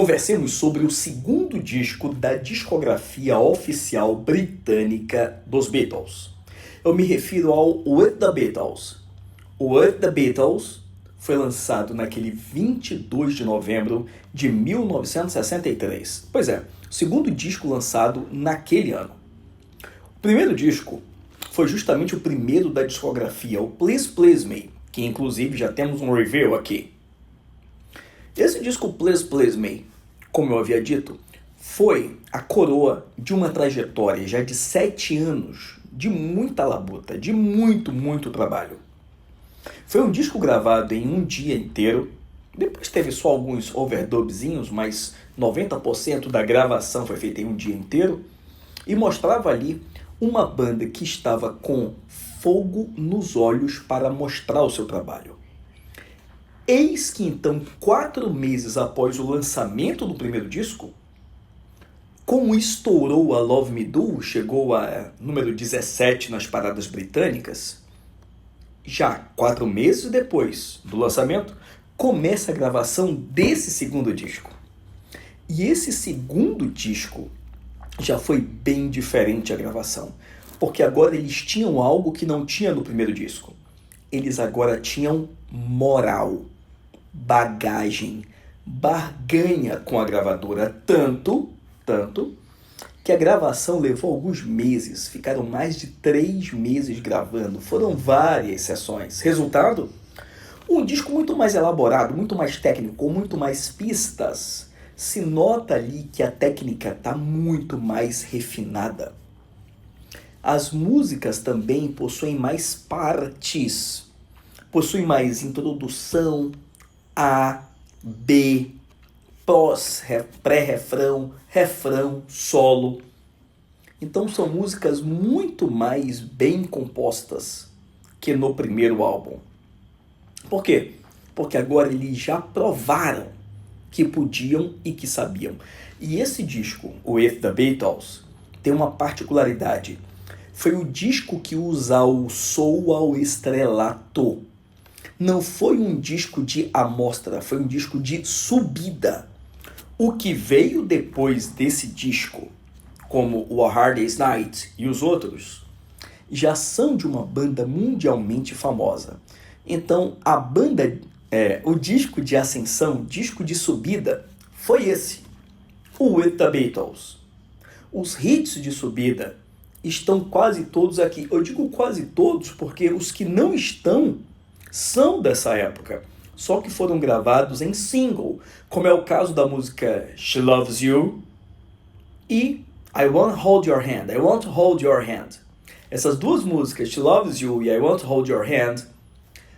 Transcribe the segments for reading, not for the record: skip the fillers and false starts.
conversemos sobre o segundo disco da discografia oficial britânica dos Beatles. Eu me refiro ao With the Beatles. O With the Beatles foi lançado naquele 22 de novembro de 1963. Pois é, o segundo disco lançado naquele ano. O primeiro disco foi justamente o primeiro da discografia, o Please Please Me, que inclusive já temos um review aqui. Esse disco Please Please Me, como eu havia dito, foi a coroa de uma trajetória já de 7 anos de muita labuta, de muito trabalho. Foi um disco gravado em um dia inteiro, depois teve só alguns overdubzinhos, mas 90% da gravação foi feita em um dia inteiro, e mostrava ali uma banda que estava com fogo nos olhos para mostrar o seu trabalho. Eis que então, 4 meses após o lançamento do primeiro disco, como estourou a Love Me Do, chegou a número 17 nas paradas britânicas, já 4 meses depois do lançamento, começa a gravação desse segundo disco. E esse segundo disco já foi bem diferente a gravação, porque agora eles tinham algo que não tinha no primeiro disco. Eles agora tinham moral, bagagem, barganha com a gravadora, tanto que a gravação levou alguns meses, ficaram mais de 3 meses gravando, foram várias sessões. Resultado? Um disco muito mais elaborado, muito mais técnico, com muito mais pistas. Se nota ali que a técnica está muito mais refinada. As músicas também possuem mais partes, possuem mais introdução, A, B, pós, pré-refrão, refrão, solo. Então são músicas muito mais bem compostas que no primeiro álbum. Por quê? Porque agora eles já provaram que podiam e que sabiam. E esse disco, o With the Beatles, tem uma particularidade. Foi o disco que os alçou ao estrelato. Não foi um disco de amostra, foi um disco de subida. O que veio depois desse disco, como o A Hard Day's Night e os outros, já são de uma banda mundialmente famosa. Então, a banda, o disco de ascensão, disco de subida, foi esse, o With the Beatles. Os hits de subida estão quase todos aqui. Eu digo quase todos porque os que não estão são dessa época, só que foram gravados em single, como é o caso da música She Loves You e I Want to Hold Your Hand, I Want to Hold Your Hand. Essas duas músicas, She Loves You e I Want to Hold Your Hand,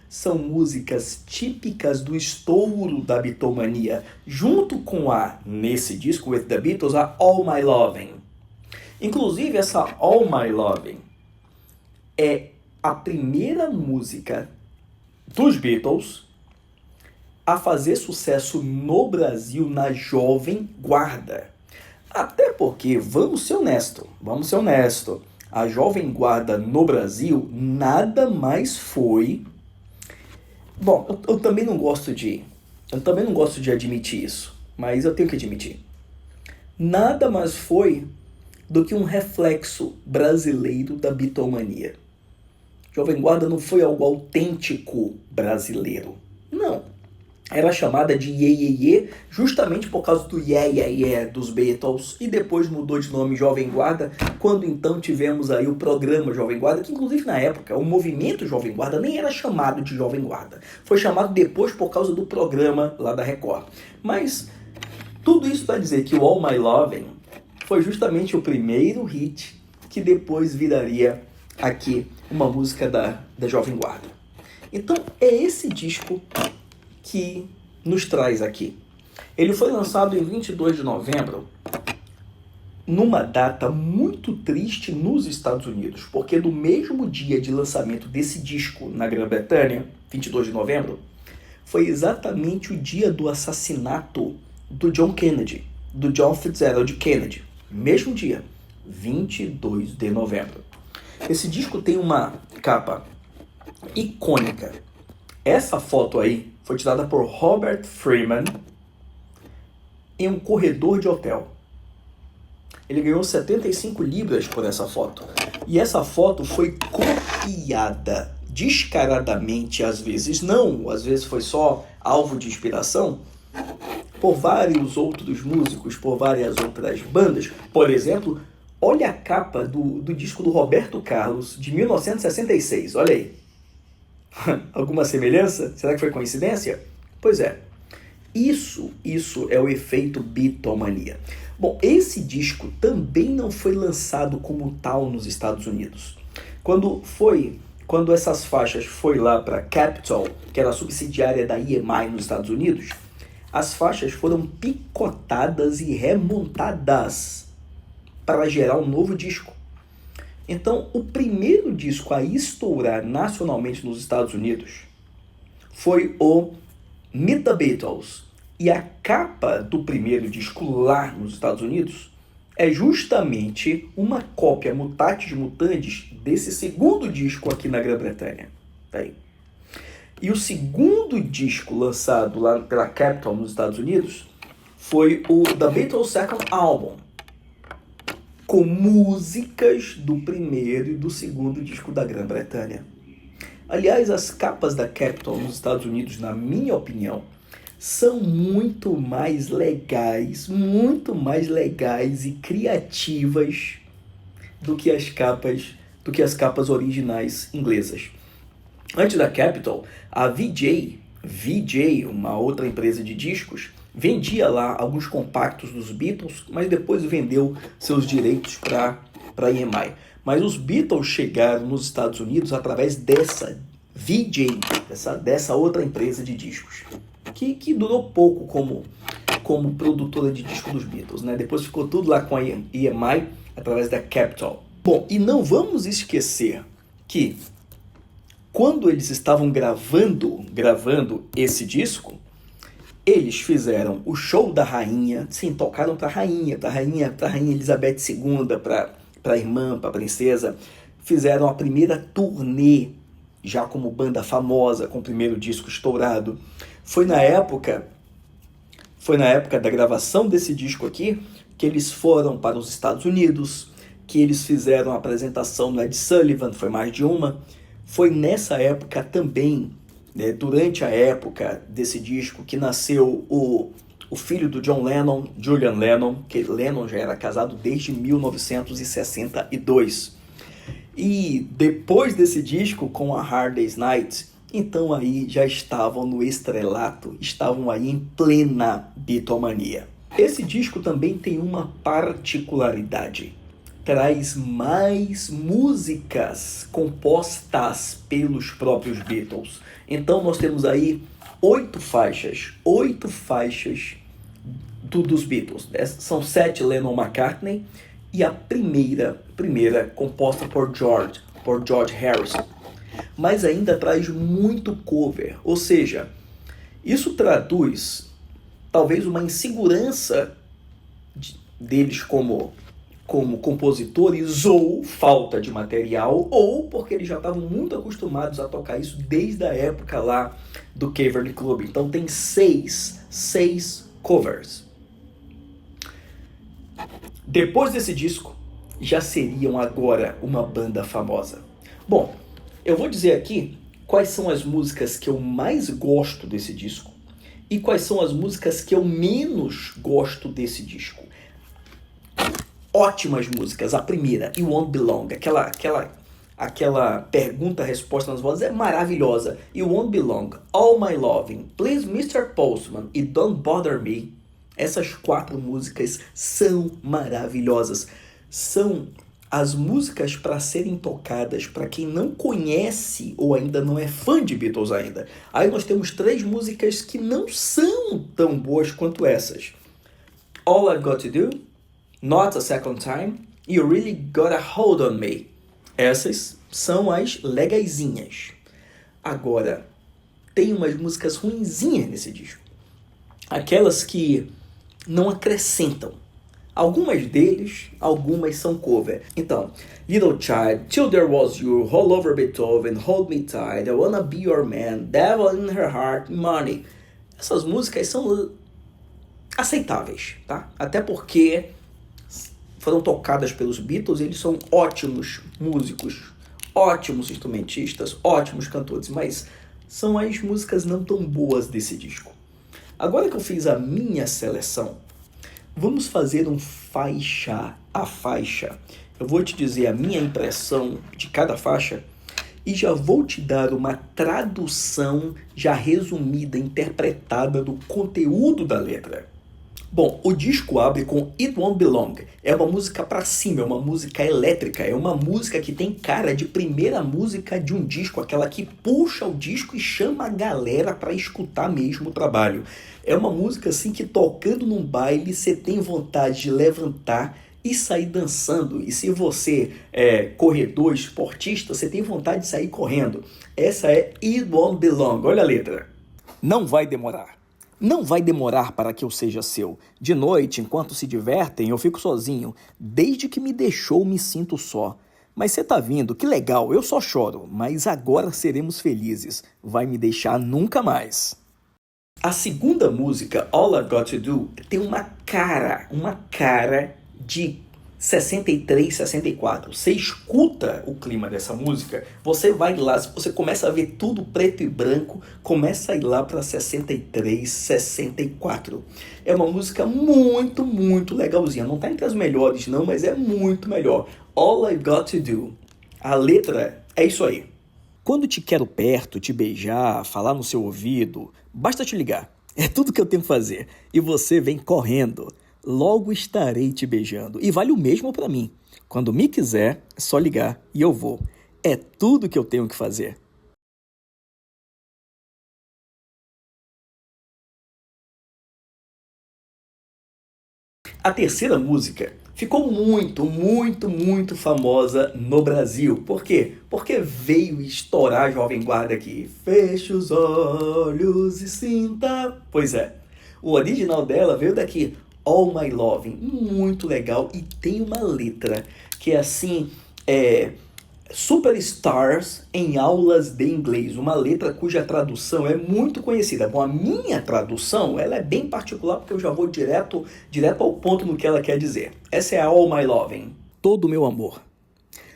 são músicas típicas do estouro da bitomania, junto com nesse disco With the Beatles, a All My Lovin'. Inclusive, essa All My Lovin' é a primeira música dos Beatles a fazer sucesso no Brasil na Jovem Guarda. Até porque, vamos ser honestos, a Jovem Guarda no Brasil nada mais foi... Bom, eu também não gosto de admitir isso, mas eu tenho que admitir. Nada mais foi do que um reflexo brasileiro da bitomania. Jovem Guarda não foi algo autêntico brasileiro. Não. Era chamada de Ye Ye Ye justamente por causa do Yeah Yeah Yeah dos Beatles, e depois mudou de nome Jovem Guarda, quando então tivemos aí o programa Jovem Guarda, que inclusive na época o movimento Jovem Guarda nem era chamado de Jovem Guarda. Foi chamado depois por causa do programa lá da Record. Mas tudo isso para dizer que o All My Lovin' foi justamente o primeiro hit que depois viraria aqui uma música da Jovem Guarda. Então é esse disco que nos traz aqui. Ele foi lançado em 22 de novembro, numa data muito triste nos Estados Unidos, porque no mesmo dia de lançamento desse disco na Grã-Bretanha, 22 de novembro, foi exatamente o dia do assassinato do John Kennedy, do John Fitzgerald Kennedy. Mesmo dia, 22 de novembro. Esse disco tem uma capa icônica. Essa foto aí foi tirada por Robert Freeman em um corredor de hotel. Ele ganhou 75 libras por essa foto. E essa foto foi copiada descaradamente, às vezes não, às vezes foi só alvo de inspiração, por vários outros músicos, por várias outras bandas. Por exemplo, olha a capa do disco do Roberto Carlos, de 1966, olha aí. Alguma semelhança? Será que foi coincidência? Pois é. Isso é o efeito Beatlemania. Bom, esse disco também não foi lançado como tal nos Estados Unidos. Quando essas faixas foi lá para Capitol, que era a subsidiária da EMI nos Estados Unidos, as faixas foram picotadas e remontadas para gerar um novo disco. Então, o primeiro disco a estourar nacionalmente nos Estados Unidos foi o Meet the Beatles. E a capa do primeiro disco lá nos Estados Unidos é justamente uma cópia mutatis mutandis desse segundo disco aqui na Grã-Bretanha. Tá aí. E o segundo disco lançado lá pela Capitol nos Estados Unidos foi o The Beatles Second Album, com músicas do primeiro e do segundo disco da Grã-Bretanha. Aliás, as capas da Capitol nos Estados Unidos, na minha opinião, são muito mais legais e criativas do que as capas originais inglesas. Antes da Capitol, a VJ, uma outra empresa de discos, vendia lá alguns compactos dos Beatles, mas depois vendeu seus direitos para a EMI. Mas os Beatles chegaram nos Estados Unidos através dessa VJ, dessa outra empresa de discos, que durou pouco como produtora de disco dos Beatles, né? Depois ficou tudo lá com a EMI através da Capitol. Bom, e não vamos esquecer que quando eles estavam gravando esse disco, eles fizeram o show da rainha, sim, tocaram para a rainha Elizabeth II, para a irmã, para a princesa, fizeram a primeira turnê, já como banda famosa, com o primeiro disco estourado. Foi na época da gravação desse disco aqui, que eles foram para os Estados Unidos, que eles fizeram a apresentação no Ed Sullivan, foi mais de uma. Foi nessa época também, né, durante a época desse disco, que nasceu o filho do John Lennon, Julian Lennon, que Lennon já era casado desde 1962. E depois desse disco, com a Hard Day's Night, então aí já estavam no estrelato, estavam aí em plena Beatlemania. Esse disco também tem uma particularidade. Traz mais músicas compostas pelos próprios Beatles. Então nós temos aí 8 faixas dos Beatles. São 7 Lennon-McCartney e a primeira composta por George Harrison. Mas ainda traz muito cover, ou seja, isso traduz talvez uma insegurança deles como compositores, ou falta de material, ou porque eles já estavam muito acostumados a tocar isso desde a época lá do Cavern Club. Então tem 6 covers. Depois desse disco, já seriam agora uma banda famosa. Bom, eu vou dizer aqui quais são as músicas que eu mais gosto desse disco e quais são as músicas que eu menos gosto desse disco. Ótimas músicas. A primeira, You Won't Belong, aquela pergunta-resposta nas vozes é maravilhosa. You Won't Belong, All My Loving, Please Mr. Postman e Don't Bother Me. Essas 4 músicas são maravilhosas. São as músicas para serem tocadas para quem não conhece ou ainda não é fã de Beatles ainda. Aí nós temos 3 músicas que não são tão boas quanto essas. All I've Got to Do, Not a Second Time, You Really Got a Hold on Me. Essas são as legaizinhas. Agora, tem umas músicas ruinzinhas nesse disco. Aquelas que não acrescentam. Algumas são cover. Então, Little Child, Till There Was You, All Over Beethoven, Hold Me Tight, I Wanna Be Your Man, Devil in Her Heart, Money. Essas músicas são aceitáveis, tá? Até porque foram tocadas pelos Beatles, eles são ótimos músicos, ótimos instrumentistas, ótimos cantores, mas são as músicas não tão boas desse disco. Agora que eu fiz a minha seleção, vamos fazer um faixa a faixa. Eu vou te dizer a minha impressão de cada faixa e já vou te dar uma tradução já resumida, interpretada do conteúdo da letra. Bom, o disco abre com It Won't Be Long. É uma música pra cima, é uma música elétrica, é uma música que tem cara de primeira música de um disco, aquela que puxa o disco e chama a galera pra escutar mesmo o trabalho. É uma música assim que tocando num baile você tem vontade de levantar e sair dançando. E se você é corredor, esportista, você tem vontade de sair correndo. Essa é It Won't Be Long. Olha a letra. Não vai demorar. Não vai demorar para que eu seja seu. De noite, enquanto se divertem, eu fico sozinho. Desde que me deixou, me sinto só. Mas você tá vindo, que legal, eu só choro. Mas agora seremos felizes. Vai me deixar nunca mais. A segunda música, All I've Got to Do, tem uma cara de 63, 64. Você escuta o clima dessa música, você vai lá, você começa a ver tudo preto e branco, começa a ir lá para 63, 64. É uma música muito, muito legalzinha. Não tá entre as melhores não, mas é muito melhor. All I've Got to Do. A letra é isso aí. Quando te quero perto, te beijar, falar no seu ouvido, basta te ligar. É tudo que eu tenho que fazer. E você vem correndo. Logo estarei te beijando. E vale o mesmo para mim. Quando me quiser, é só ligar e eu vou. É tudo que eu tenho que fazer. A terceira música ficou muito, muito, muito famosa no Brasil. Por quê? Porque veio estourar a Jovem Guarda aqui. Feche os olhos e sinta. Pois é, o original dela veio daqui. All My Loving, muito legal, e tem uma letra que é assim, Superstars em aulas de inglês, uma letra cuja tradução é muito conhecida. Bom, a minha tradução, ela é bem particular porque eu já vou direto ao ponto no que ela quer dizer. Essa é a All My Loving. Todo meu amor.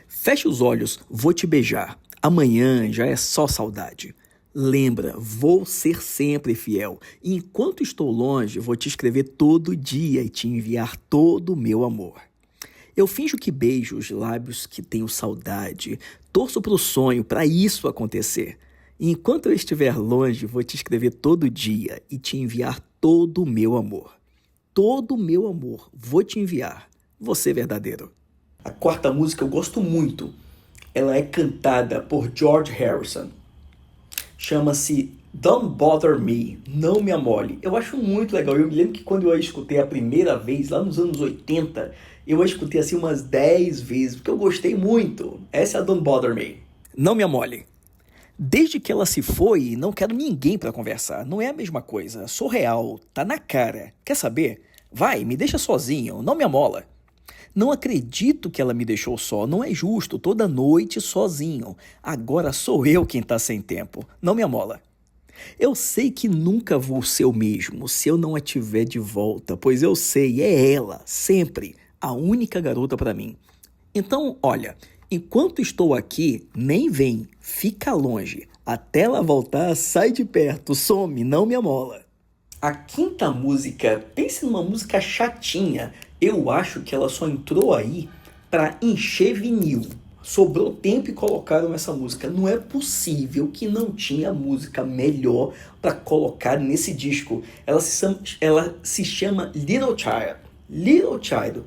Feche os olhos, vou te beijar. Amanhã já é só saudade. Lembra, vou ser sempre fiel. E enquanto estou longe, vou te escrever todo dia e te enviar todo o meu amor. Eu finjo que beijo os lábios que tenho saudade. Torço pro sonho, para isso acontecer. E enquanto eu estiver longe, vou te escrever todo dia e te enviar todo o meu amor. Todo o meu amor, vou te enviar. Você verdadeiro. A quarta música eu gosto muito. Ela é cantada por George Harrison. Chama-se Don't Bother Me, Não Me Amole. Eu acho muito legal. Eu me lembro que quando eu a escutei a primeira vez, lá nos anos 80, eu a escutei assim umas 10 vezes, porque eu gostei muito. Essa é a Don't Bother Me. Não me amole. Desde que ela se foi, não quero ninguém para conversar. Não é a mesma coisa. Sou real, tá na cara. Quer saber? Vai, me deixa sozinho, não me amola. Não acredito que ela me deixou só, não é justo, toda noite sozinho. Agora sou eu quem tá sem tempo, não me amola. Eu sei que nunca vou ser o mesmo se eu não a tiver de volta, pois eu sei, é ela, sempre, a única garota pra mim. Então, olha, enquanto estou aqui, nem vem, fica longe. Até ela voltar, sai de perto, some, não me amola. A quinta música, pense numa música chatinha. Eu acho que ela só entrou aí para encher vinil. Sobrou tempo e colocaram essa música. Não é possível que não tinha música melhor para colocar nesse disco. Ela se chama Little Child. Little Child.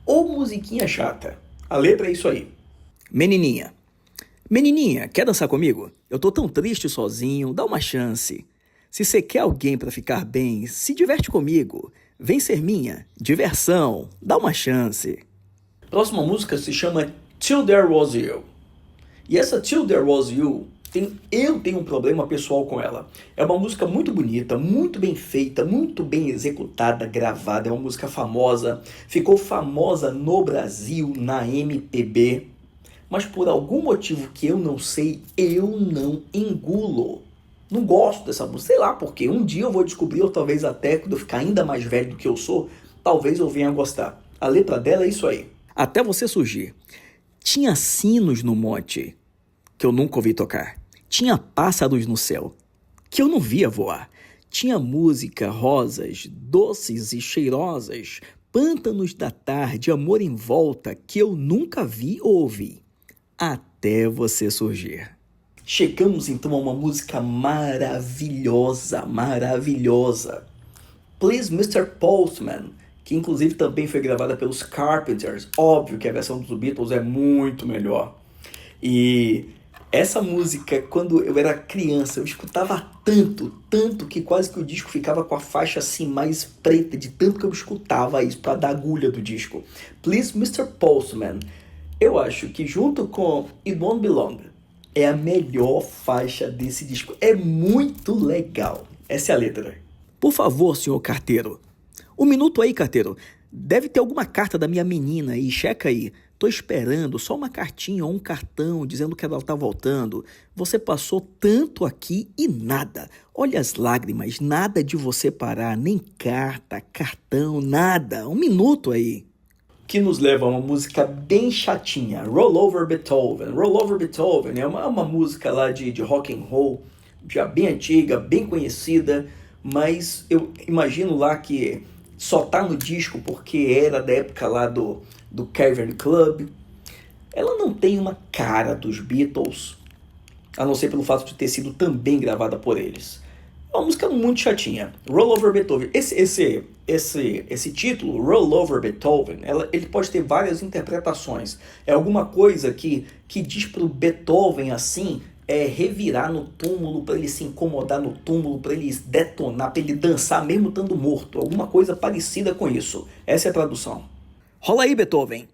Ou musiquinha chata. A letra é isso aí. Menininha. Menininha, quer dançar comigo? Eu tô tão triste sozinho, dá uma chance. Se você quer alguém para ficar bem, se diverte comigo. Vem ser minha. Diversão. Dá uma chance. Próxima música se chama Till There Was You. E essa Till There Was You, eu tenho um problema pessoal com ela. É uma música muito bonita, muito bem feita, muito bem executada, gravada. É uma música famosa. Ficou famosa no Brasil, na MPB. Mas por algum motivo que eu não sei, eu não engulo. Não gosto dessa música, sei lá por quê. Um dia eu vou descobrir, ou talvez até quando eu ficar ainda mais velho do que eu sou, talvez eu venha a gostar. A letra dela é isso aí. Até você surgir. Tinha sinos no monte, que eu nunca ouvi tocar. Tinha pássaros no céu, que eu não via voar. Tinha música, rosas, doces e cheirosas, pântanos da tarde, amor em volta, que eu nunca vi ou ouvi. Até você surgir. Chegamos então a uma música maravilhosa, maravilhosa. Please Mr. Postman, que inclusive também foi gravada pelos Carpenters. Óbvio que a versão dos Beatles é muito melhor. E essa música, quando eu era criança, eu escutava tanto que quase que o disco ficava com a faixa assim mais preta, de tanto que eu escutava isso para dar agulha do disco. Please Mr. Postman, eu acho que junto com It Won't Be Long, é a melhor faixa desse disco. É muito legal. Essa é a letra. Por favor, senhor carteiro. Um minuto aí, carteiro. Deve ter alguma carta da minha menina aí, checa aí. Tô esperando só uma cartinha ou um cartão dizendo que ela tá voltando. Você passou tanto aqui e nada. Olha as lágrimas, nada de você parar, nem carta, cartão, nada. Um minuto aí. Que nos leva a uma música bem chatinha, Roll Over Beethoven. Roll Over Beethoven é uma música lá de rock and roll, já bem antiga, bem conhecida, mas eu imagino lá que só tá no disco porque era da época lá do Cavern Club. Ela não tem uma cara dos Beatles, a não ser pelo fato de ter sido também gravada por eles. É uma música muito chatinha. Roll Over Beethoven. Esse título, Roll Over Beethoven, ele pode ter várias interpretações. É alguma coisa que diz pro Beethoven assim, revirar no túmulo, para ele se incomodar no túmulo, para ele detonar, para ele dançar mesmo estando morto. Alguma coisa parecida com isso. Essa é a tradução. Rola aí, Beethoven.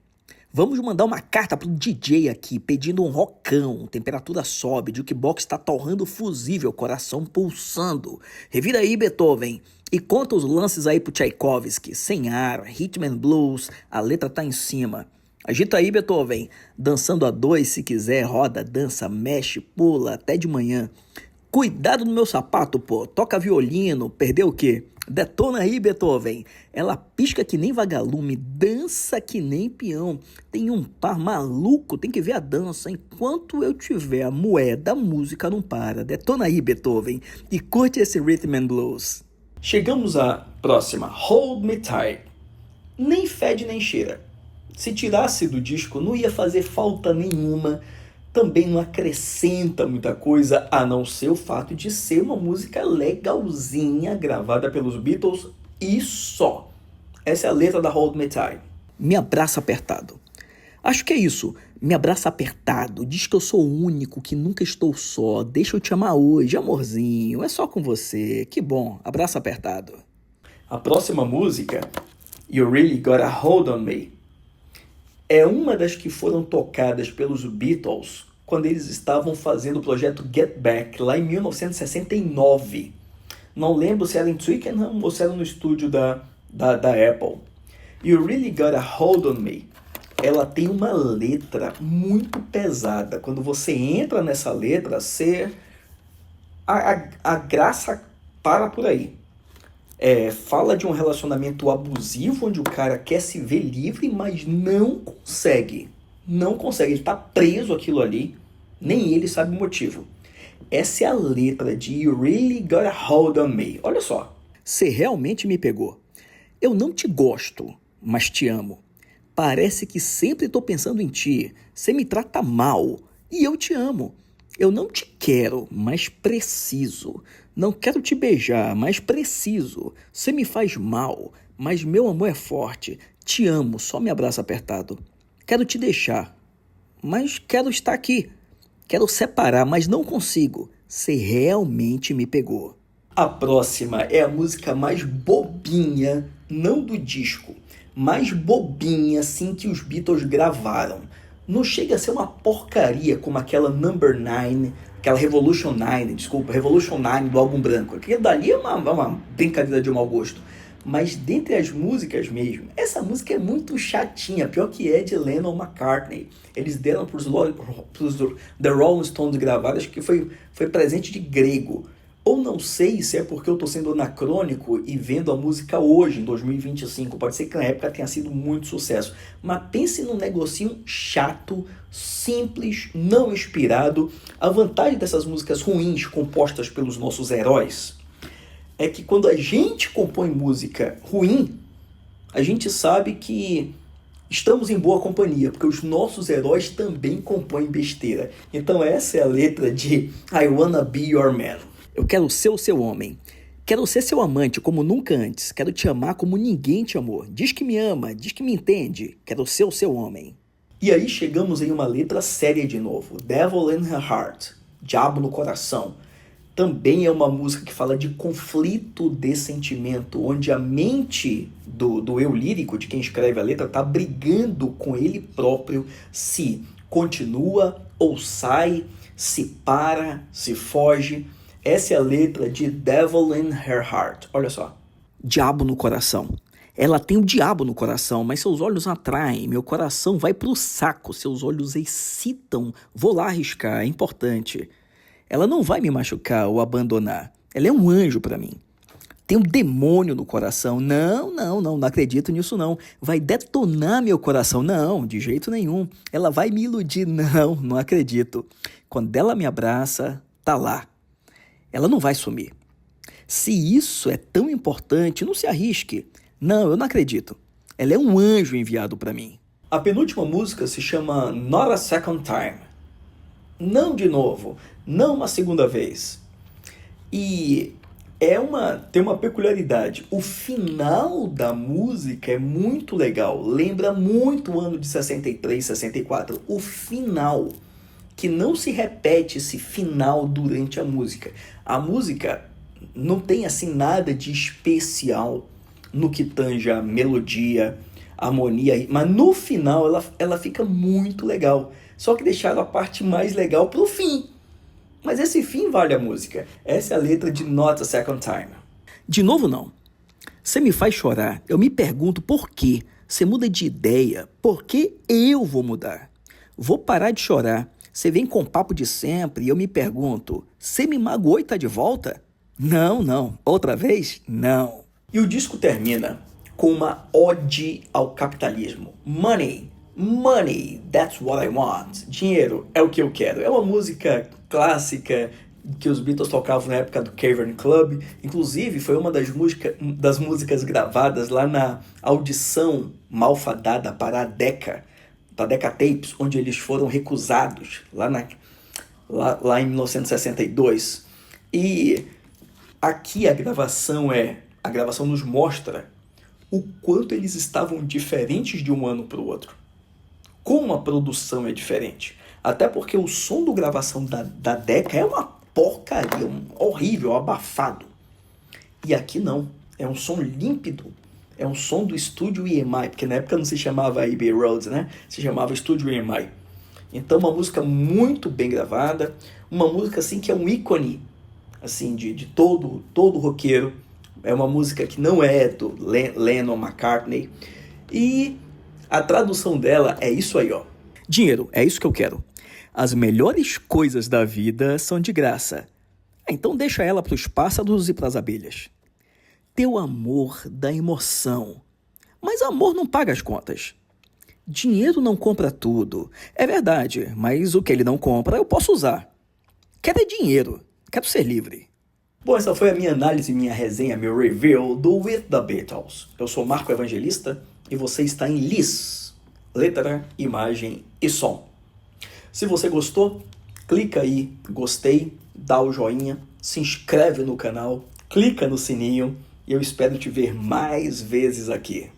Vamos mandar uma carta pro DJ aqui, pedindo um rockão, temperatura sobe, jukebox tá torrando fusível, coração pulsando. Revira aí, Beethoven, e conta os lances aí pro Tchaikovsky, sem ar, rhythm and blues, a letra tá em cima. Agita aí, Beethoven, dançando a dois se quiser, roda, dança, mexe, pula, até de manhã. Cuidado no meu sapato, pô, toca violino, perdeu o quê? Detona aí, Beethoven. Ela pisca que nem vagalume, dança que nem peão. Tem um par maluco, tem que ver a dança. Enquanto eu tiver a moeda, a música não para. Detona aí, Beethoven, e curte esse rhythm and blues. Chegamos à próxima, Hold Me Tight. Nem fede nem cheira. Se tirasse do disco, não ia fazer falta nenhuma. Também não acrescenta muita coisa, a não ser o fato de ser uma música legalzinha, gravada pelos Beatles e só. Essa é a letra da Hold Me Tight. Me abraça apertado. Acho que é isso. Me abraça apertado. Diz que eu sou o único, que nunca estou só. Deixa eu te amar hoje, amorzinho. É só com você. Que bom. Abraço apertado. A próxima música, You Really Got a Hold on Me, é uma das que foram tocadas pelos Beatles quando eles estavam fazendo o projeto Get Back, lá em 1969. Não lembro se era em Twickenham ou se era no estúdio da Apple. You Really Got a Hold on Me. Ela tem uma letra muito pesada. Quando você entra nessa letra, a graça para por aí. Fala de um relacionamento abusivo, onde o cara quer se ver livre, mas não consegue. Não consegue, ele está preso aquilo ali, nem ele sabe o motivo. Essa é a letra de You Really Got a Hold on Me. Olha só. Você realmente me pegou. Eu não te gosto, mas te amo. Parece que sempre estou pensando em ti. Você me trata mal e eu te amo. Eu não te quero, mas preciso. Não quero te beijar, mas preciso. Você me faz mal, mas meu amor é forte. Te amo, só me abraça apertado. Quero te deixar, mas quero estar aqui. Quero separar, mas não consigo. Você realmente me pegou. A próxima é a música mais bobinha, não do disco, mais bobinha assim que os Beatles gravaram. Não chega a ser uma porcaria como aquela Number 9, aquela Revolution 9 do álbum branco. Aquilo dali é uma brincadeira de mau gosto. Mas dentre as músicas mesmo, essa música é muito chatinha, pior que é de Lennon McCartney. Eles deram para os The Rolling Stones gravar, acho que foi presente de grego. Ou não sei se é porque eu estou sendo anacrônico e vendo a música hoje, em 2025. Pode ser que na época tenha sido muito sucesso. Mas pense num negocinho chato, simples, não inspirado. A vantagem dessas músicas ruins compostas pelos nossos heróis é que quando a gente compõe música ruim, a gente sabe que estamos em boa companhia, porque os nossos heróis também compõem besteira. Então essa é a letra de I Wanna Be Your Man. Eu quero ser o seu homem. Quero ser seu amante como nunca antes. Quero te amar como ninguém te amou. Diz que me ama, diz que me entende. Quero ser o seu homem. E aí chegamos em uma letra séria de novo. Devil in Her Heart. Diabo no coração. Também é uma música que fala de conflito de sentimento, onde a mente do eu lírico, de quem escreve a letra, está brigando com ele próprio se continua ou sai, se para, se foge. Essa é a letra de Devil in Her Heart. Olha só. Diabo no coração. Ela tem o diabo no coração, mas seus olhos atraem. Meu coração vai pro saco. Seus olhos excitam. Vou lá arriscar, é importante. Ela não vai me machucar ou abandonar. Ela é um anjo pra mim. Tem um demônio no coração. Não acredito nisso não. Vai detonar meu coração. Não, de jeito nenhum. Ela vai me iludir. Não acredito. Quando ela me abraça, tá lá. Ela não vai sumir. Se isso é tão importante, não se arrisque. Não, eu não acredito. Ela é um anjo enviado para mim. A penúltima música se chama Not a Second Time. Não de novo. Não uma segunda vez. E tem uma peculiaridade. O final da música é muito legal. Lembra muito o ano de 63, 64. O final, que não se repete esse final durante a música. A música não tem assim nada de especial no que tange a melodia, a harmonia, mas no final ela fica muito legal. Só que deixaram a parte mais legal pro fim. Mas esse fim vale a música. Essa é a letra de Not a Second Time. De novo não. Você me faz chorar. Eu me pergunto por quê. Você muda de ideia. Por que eu vou mudar? Vou parar de chorar. Você vem com papo de sempre e eu me pergunto, você me magoou e tá de volta? Não. Outra vez? Não. E o disco termina com uma ode ao capitalismo. Money, that's what I want. Dinheiro é o que eu quero. É uma música clássica que os Beatles tocavam na época do Cavern Club. Inclusive, foi uma das músicas gravadas lá na audição malfadada para a Decca Tapes, onde eles foram recusados lá em 1962. E aqui a gravação nos mostra o quanto eles estavam diferentes de um ano para o outro. Como a produção é diferente. Até porque o som da gravação da Decca é uma porcaria, horrível, abafado. E aqui não, é um som límpido. É um som do estúdio EMI, porque na época não se chamava Abbey Road, né? Se chamava estúdio EMI. Então uma música muito bem gravada, uma música assim que é um ícone assim de todo roqueiro. É uma música que não é do Lennon, McCartney. E a tradução dela é isso aí, ó. Dinheiro, é isso que eu quero. As melhores coisas da vida são de graça. Então deixa ela para os pássaros e para as abelhas. Teu amor dá emoção, mas amor não paga as contas. Dinheiro não compra tudo, é verdade, mas o que ele não compra eu posso usar. Quero é dinheiro, quero ser livre. Bom, essa foi a minha análise, minha resenha, meu review do With the Beatles. Eu sou Marco Evangelista e você está em LIS, letra, imagem e som. Se você gostou, clica aí, gostei, dá o joinha, se inscreve no canal, clica no sininho e eu espero te ver mais vezes aqui.